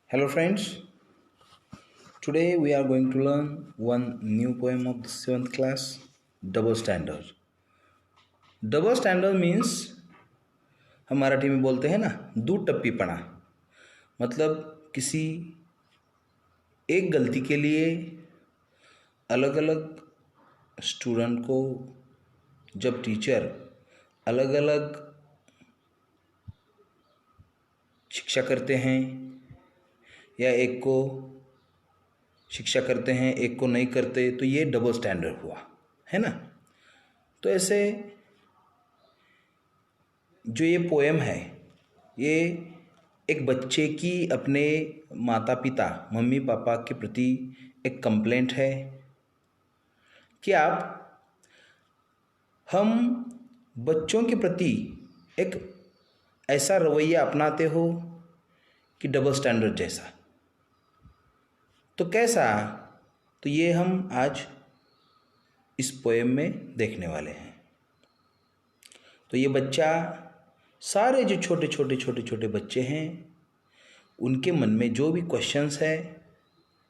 Hello, friends. Today we are going to learn one new poem of the 7th class, Double Standard. Double standard means हम मराठी में बोलते हैं ना दो टप्पीपना। मतलब किसी एक गलती के लिए अलग अलग स्टूडेंट को जब टीचर अलग अलग शिक्षा करते हैं या एक को शिक्षा करते हैं एक को नहीं करते, तो ये डबल स्टैंडर्ड हुआ, है ना। तो ऐसे जो ये पोएम है, ये एक बच्चे की अपने माता पिता मम्मी पापा के प्रति एक कंप्लेंट है कि हम बच्चों के प्रति एक ऐसा रवैया अपनाते हो कि डबल स्टैंडर्ड जैसा। तो कैसा? तो ये हम आज इस पोएम में देखने वाले हैं। तो ये बच्चा, सारे जो छोटे छोटे छोटे छोटे बच्चे हैं, उनके मन में जो भी क्वेश्चंस है,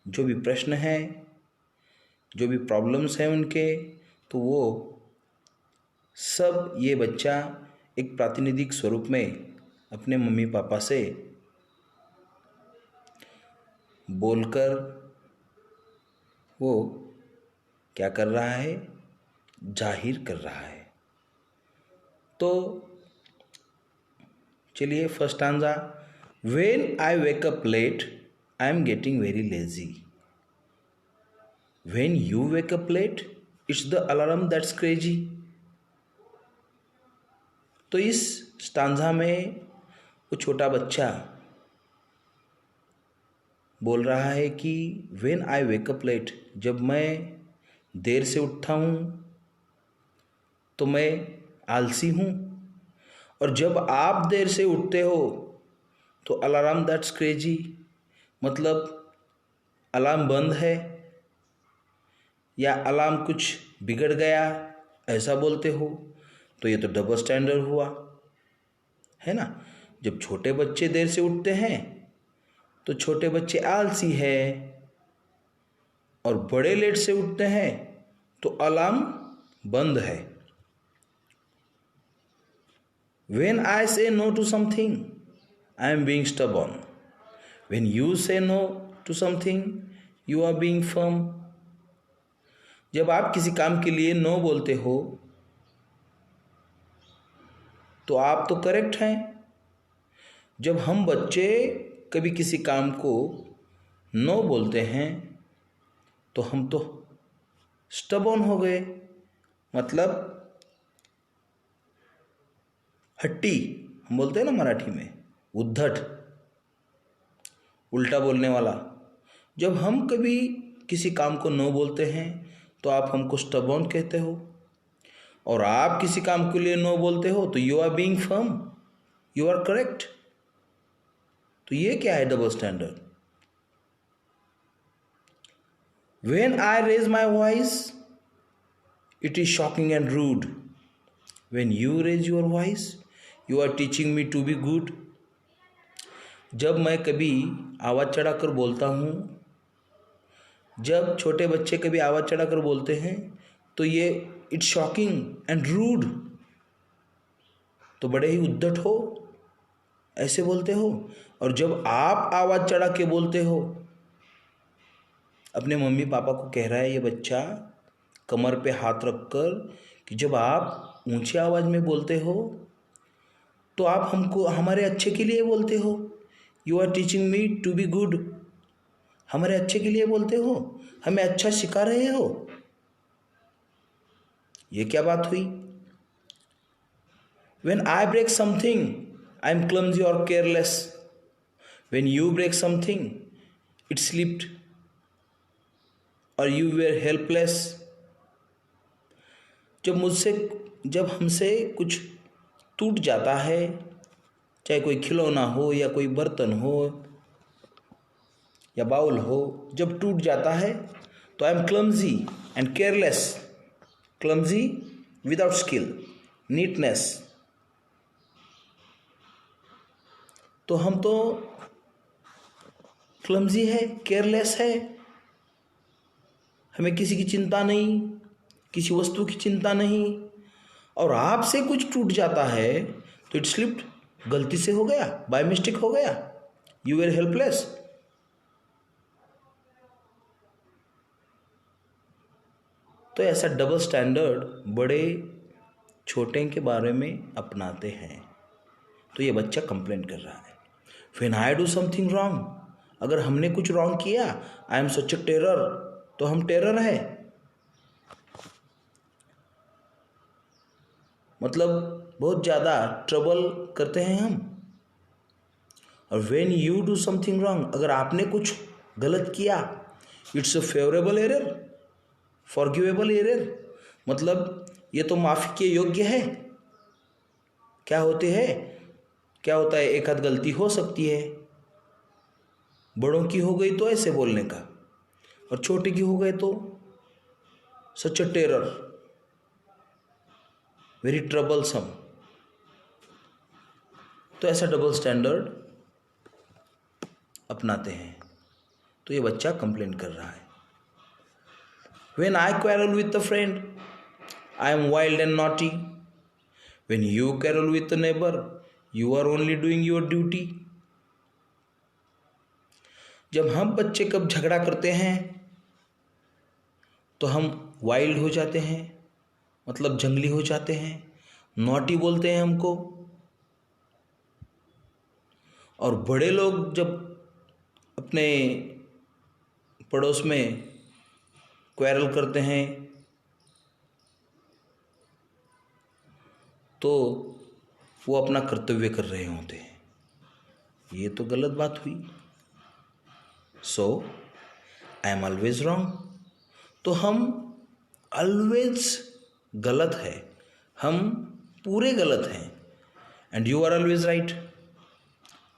जो भी प्रश्न है, जो भी प्रॉब्लम्स हैं उनके, तो वो सब ये बच्चा एक प्रातिनिधिक स्वरूप में अपने मम्मी पापा से बोलकर वो क्या कर रहा है, जाहिर कर रहा है। तो चलिए first stanza, when I wake up late I am getting very lazy. When you wake up late it's the alarm that's crazy. तो इस स्टांजा में वो छोटा बच्चा बोल रहा है कि when I wake up late, जब मैं देर से उठता हूँ तो मैं आलसी हूँ, और जब आप देर से उठते हो तो अलार्म दैट्स क्रेजी, मतलब अलार्म बंद है या अलार्म कुछ बिगड़ गया, ऐसा बोलते हो। तो ये तो डबल स्टैंडर्ड हुआ, है ना। जब छोटे बच्चे देर से उठते हैं तो छोटे बच्चे आलसी है, और बड़े लेट से उठते हैं तो अलार्म बंद है। When I say no to something, I am being stubborn. When you say no to something, you are being firm. जब आप किसी काम के लिए नो बोलते हो तो आप तो करेक्ट हैं। जब हम बच्चे कभी किसी काम को नो बोलते हैं तो हम तो स्टबॉर्न हो गए, मतलब हट्टी हम बोलते हैं ना मराठी में, उद्धट, उल्टा बोलने वाला। जब हम कभी किसी काम को नो बोलते हैं तो आप हमको स्टबॉर्न कहते हो, और आप किसी काम के लिए नो बोलते हो तो you are being firm, you are correct. तो ये क्या है double standard. When I raise my voice it is shocking and rude. When you raise your voice you are teaching me to be good. जब मैं कभी आवाज़ चढ़ाकर बोलता हूँ, जब छोटे बच्चे कभी आवाज़ चढ़ाकर बोलते हैं तो ये इट्स शॉकिंग एंड रूड, तो बड़े ही उद्धट हो, ऐसे बोलते हो। और जब आप आवाज़ चढ़ा के बोलते हो, अपने मम्मी पापा को कह रहा है ये बच्चा कमर पे हाथ रखकर, कि जब आप ऊंची आवाज़ में बोलते हो तो आप हमको हमारे अच्छे के लिए बोलते हो, you are teaching me to be good. हमारे अच्छे के लिए बोलते हो, हमें अच्छा सिखा रहे हो। ये क्या बात हुई। When I break something, I am clumsy or careless. When you break something, it slipped or you were helpless. जब हमसे कुछ टूट जाता है, चाहे कोई खिलौना हो या कोई बर्तन हो या बाउल हो, जब टूट जाता है तो I am clumsy and careless. Clumsy without skill, neatness. तो हम तो क्लमजी है, केयरलेस है, हमें किसी की चिंता नहीं, किसी वस्तु की चिंता नहीं, और आपसे कुछ टूट जाता है तो इट स्लिप्ड, गलती से हो गया, बाय मिस्टेक हो गया, यू आर हेल्पलेस। तो ऐसा डबल स्टैंडर्ड बड़े छोटे के बारे में अपनाते हैं। तो ये बच्चा कंप्लेन कर रहा है, when I do something wrong, अगर हमने कुछ रॉन्ग किया, I am such a terror, तो हम टेरर है, मतलब बहुत ज़्यादा ट्रबल करते हैं हम। और when you do something wrong, अगर आपने कुछ गलत किया, it's a favourable error, forgivable error, मतलब ये तो माफ़ी के योग्य है। क्या होते हैं, क्या होता है, एक आध गलती हो सकती है, बड़ों की हो गई तो ऐसे बोलने का, और छोटे की हो गए तो सच अ टेरर, वेरी ट्रबलसम। तो ऐसा डबल स्टैंडर्ड अपनाते हैं। तो ये बच्चा कंप्लेन कर रहा है, when I quarrel with a friend, I am wild and naughty, when you quarrel with a neighbour, you are only doing your duty. जब हम बच्चे कब झगड़ा करते हैं तो हम वाइल्ड हो जाते हैं, मतलब जंगली हो जाते हैं, नॉटी बोलते हैं हमको। और बड़े लोग जब अपने पड़ोस में क्वेरल करते हैं तो वो अपना कर्तव्य कर रहे होते हैं। ये तो गलत बात हुई। So I am always wrong, तो हम ऑलवेज गलत है, हम पूरे गलत हैं, and you are always right,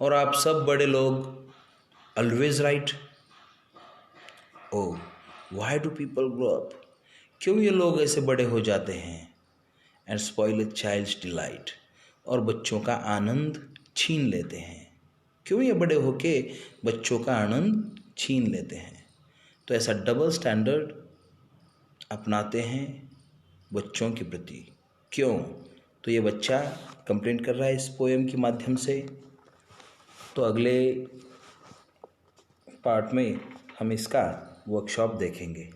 और आप सब बड़े लोग always right. Oh why do people grow up, क्यों ये लोग ऐसे बड़े हो जाते हैं, and spoil a child's delight, और बच्चों का आनंद छीन लेते हैं, क्यों ये बड़े होके बच्चों का आनंद छीन लेते हैं। तो ऐसा डबल स्टैंडर्ड अपनाते हैं बच्चों के प्रति। क्यों, तो ये बच्चा कंप्लेंट कर रहा है इस पोएम के माध्यम से। तो अगले पार्ट में हम इसका वर्कशॉप देखेंगे।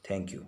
Thank you.